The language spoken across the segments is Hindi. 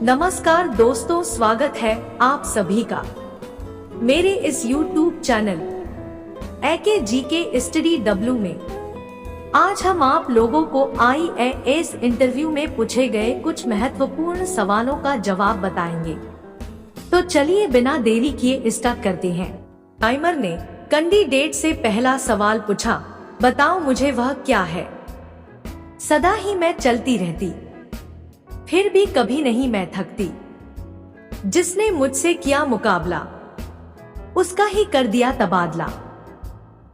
नमस्कार दोस्तों, स्वागत है आप सभी का मेरे इस YouTube channel AKGK study W में। आज हम आप लोगों को IAS इंटरव्यू में पूछे गए कुछ महत्वपूर्ण सवालों का जवाब बताएंगे। तो चलिए बिना देरी किए स्टार्ट करते हैं। टाइमर ने कैंडिडेट से पहला सवाल पूछा, बताओ मुझे वह क्या है। सदा ही मैं चलती रहती, फिर भी कभी नहीं मैं थकती। जिसने मुझसे किया मुकाबला, उसका ही कर दिया तबादला।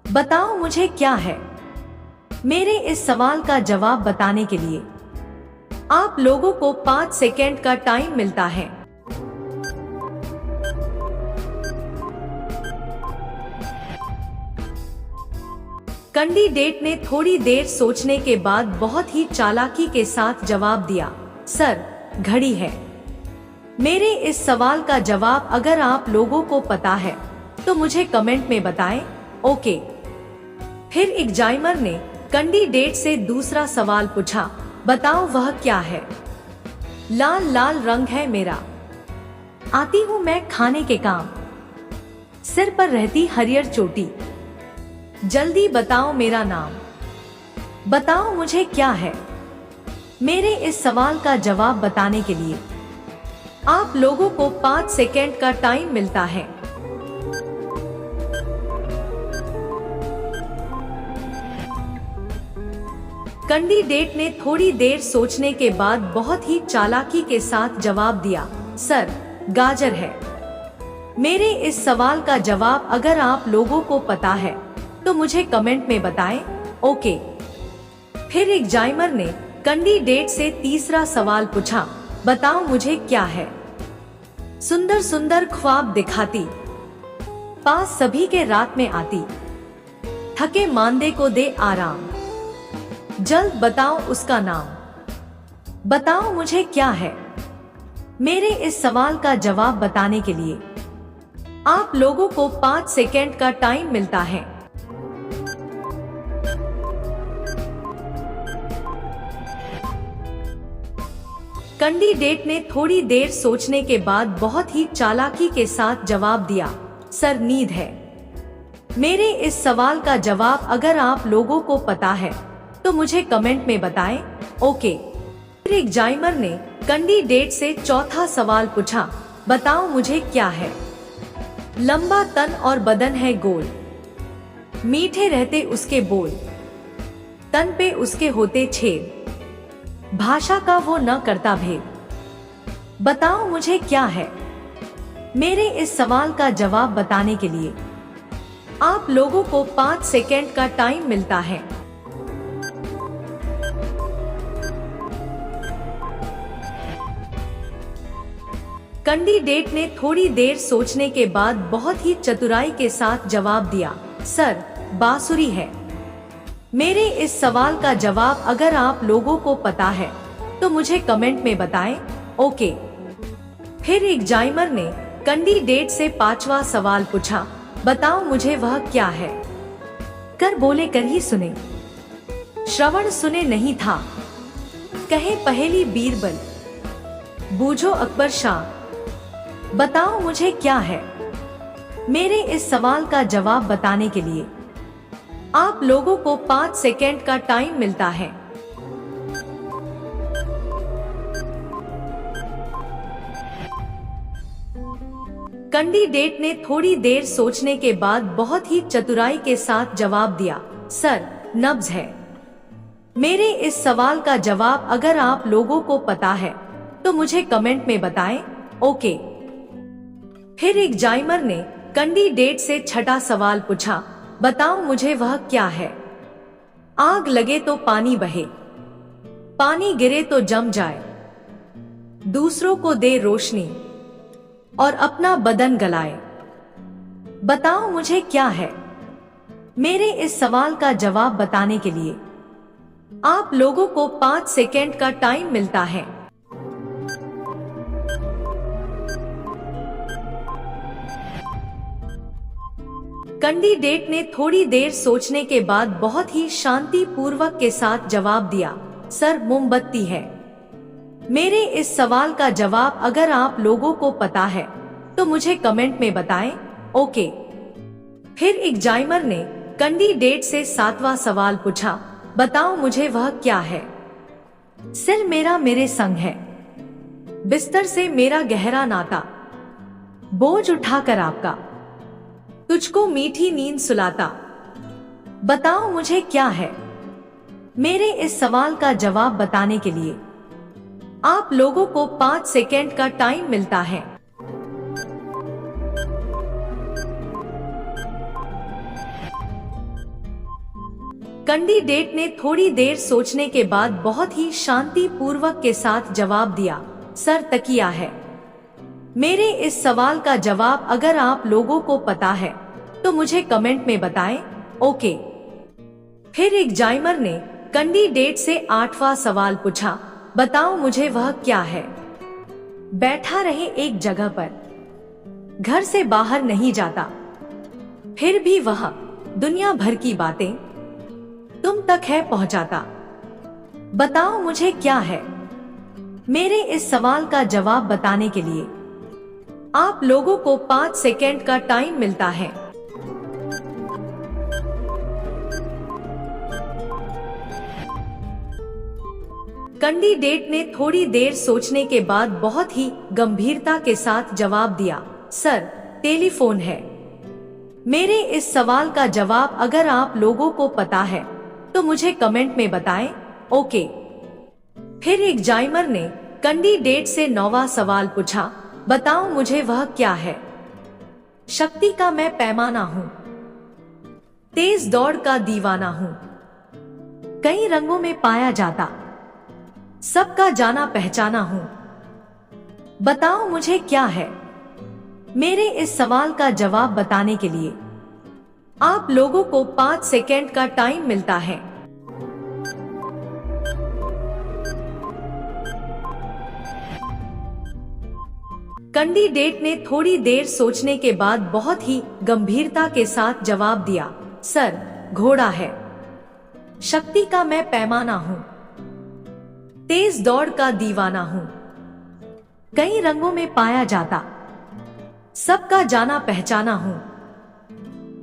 बताओ मुझे क्या है। मेरे इस सवाल का जवाब बताने के लिए आप लोगों को 5 सेकेंड का टाइम मिलता है। कैंडिडेट ने थोड़ी देर सोचने के बाद बहुत ही चालाकी के साथ जवाब दिया, सर, घड़ी है। मेरे इस सवाल का जवाब अगर आप लोगों को पता है तो मुझे कमेंट में बताएं, ओके। फिर एग्जामिनर ने कैंडिडेट से दूसरा सवाल पूछा, बताओ वह क्या है। लाल लाल रंग है मेरा, आती हूँ मैं खाने के काम। सिर पर रहती हरियर चोटी, जल्दी बताओ मेरा नाम। बताओ मुझे क्या है। मेरे इस सवाल का जवाब बताने के लिए आप लोगों को 5 सेकेंड का टाइम मिलता है। कैंडिडेट ने थोड़ी देर सोचने के बाद बहुत ही चालाकी के साथ जवाब दिया, सर, गाजर है। मेरे इस सवाल का जवाब अगर आप लोगों को पता है तो मुझे कमेंट में बताएं, ओके। फिर एग्जामिनर ने कैंडिडेट से तीसरा सवाल पूछा, बताओ मुझे क्या है। सुंदर सुंदर ख्वाब दिखाती, पास सभी के रात में आती, थके मांदे को दे आराम। जल्द बताओ उसका नाम। बताओ मुझे क्या है। मेरे इस सवाल का जवाब बताने के लिए आप लोगों को 5 सेकेंड का टाइम मिलता है। कैंडिडेट ने थोड़ी देर सोचने के बाद बहुत ही चालाकी के साथ जवाब दिया, सर, नींद है। मेरे इस सवाल का जवाब अगर आप लोगों को पता है तो मुझे कमेंट में बताएं, ओके। फिर एग्जामिनर ने कैंडिडेट से चौथा सवाल पूछा, बताओ मुझे क्या है। लंबा तन और बदन है गोल, मीठे रहते उसके बोल, तन पे उसके होते छेद, भाषा का वो न करता भेद। बताओ मुझे क्या है। मेरे इस सवाल का जवाब बताने के लिए आप लोगों को 5 सेकेंड का टाइम मिलता है। कैंडिडेट ने थोड़ी देर सोचने के बाद बहुत ही चतुराई के साथ जवाब दिया, सर, बांसुरी है। मेरे इस सवाल का जवाब अगर आप लोगों को पता है तो मुझे कमेंट में बताएं, ओके। फिर एग्जामिनर ने कैंडिडेट से 5वां सवाल पूछा, बताओ मुझे वह क्या है। कर बोले कर ही सुने, श्रवण सुने नहीं था, कहे पहेली बीरबल, बूझो अकबर शाह। बताओ मुझे क्या है। मेरे इस सवाल का जवाब बताने के लिए आप लोगों को 5 सेकेंड का टाइम मिलता है। कैंडिडेट ने थोड़ी देर सोचने के बाद बहुत ही चतुराई के साथ जवाब दिया, सर, नब्ज है। मेरे इस सवाल का जवाब अगर आप लोगों को पता है तो मुझे कमेंट में बताएं, ओके। फिर एग्जामिनर ने कैंडिडेट से छठा सवाल पूछा, बताओ मुझे वह क्या है। आग लगे तो पानी बहे, पानी गिरे तो जम जाए, दूसरों को दे रोशनी और अपना बदन गलाए। बताओ मुझे क्या है। मेरे इस सवाल का जवाब बताने के लिए आप लोगों को 5 सेकेंड का टाइम मिलता है। कैंडिडेट ने थोड़ी देर सोचने के बाद बहुत ही शांति पूर्वक के साथ जवाब दिया, सर, मोमबत्ती है। मेरे इस सवाल का जवाब अगर आप लोगों को पता है तो मुझे कमेंट में बताएं। ओके। फिर एग्जामिनर ने कैंडिडेट से 7वां सवाल पूछा, बताओ मुझे वह क्या है। सिर मेरा मेरे संग है, बिस्तर से मेरा गहरा नाता, बोझ उठाकर आपका तुझको मीठी नींद सुलाता, बताओ मुझे क्या है। मेरे इस सवाल का जवाब बताने के लिए आप लोगों को 5 सेकेंड का टाइम मिलता है। कैंडिडेट ने थोड़ी देर सोचने के बाद बहुत ही शांति पूर्वक के साथ जवाब दिया, सर तकिया है। मेरे इस सवाल का जवाब अगर आप लोगों को पता है तो मुझे कमेंट में बताएं। ओके। फिर एग्जामिनर ने कैंडिडेट से 8वां सवाल पूछा, बताओ मुझे वह क्या है। बैठा रहे एक जगह पर, घर से बाहर नहीं जाता, फिर भी वह दुनिया भर की बातें तुम तक है पहुंचाता, बताओ मुझे क्या है। मेरे इस सवाल का जवाब बताने के लिए आप लोगों को 5 सेकेंड का टाइम मिलता है। कैंडिडेट ने थोड़ी देर सोचने के बाद बहुत ही गंभीरता के साथ जवाब दिया, सर टेलीफोन है। मेरे इस सवाल का जवाब अगर आप लोगों को पता है तो मुझे कमेंट में बताएं। ओके। फिर एग्जामिनर ने कैंडिडेट से 9वां सवाल पूछा, बताओ मुझे वह क्या है। शक्ति का मैं पैमाना हूं, तेज दौड़ का दीवाना हूं, कई रंगों में पाया जाता, सबका जाना पहचाना हूं, बताओ मुझे क्या है। मेरे इस सवाल का जवाब बताने के लिए आप लोगों को 5 सेकेंड का टाइम मिलता है। कैंडिडेट ने थोड़ी देर सोचने के बाद बहुत ही गंभीरता के साथ जवाब दिया, सर घोड़ा है। शक्ति का मैं पैमाना हूं, तेज दौड़ का दीवाना हूं, कई रंगों में पाया जाता, सबका जाना पहचाना हूं।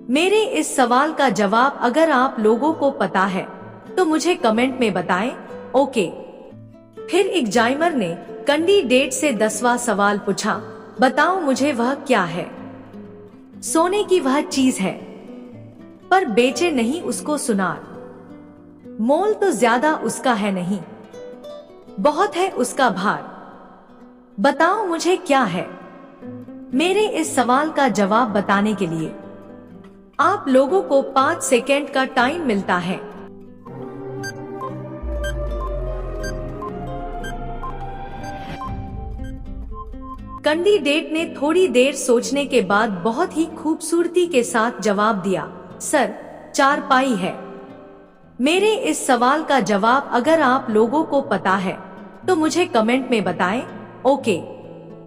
मेरे इस सवाल का जवाब अगर आप लोगों को पता है तो मुझे कमेंट में बताएं। ओके। फिर एग्जामिनर ने कैंडिडेट से 10वां सवाल पूछा, बताओ मुझे वह क्या है। सोने की वह चीज है पर बेचे नहीं उसको सुनार, मोल तो ज्यादा उसका है नहीं, बहुत है उसका भार, बताओ मुझे क्या है। मेरे इस सवाल का जवाब बताने के लिए आप लोगों को 5 सेकेंड का टाइम मिलता है। कैंडिडेट ने थोड़ी देर सोचने के बाद बहुत ही खूबसूरती के साथ जवाब दिया, सर चारपाई है। मेरे इस सवाल का जवाब अगर आप लोगों को पता है तो मुझे कमेंट में बताएं। ओके।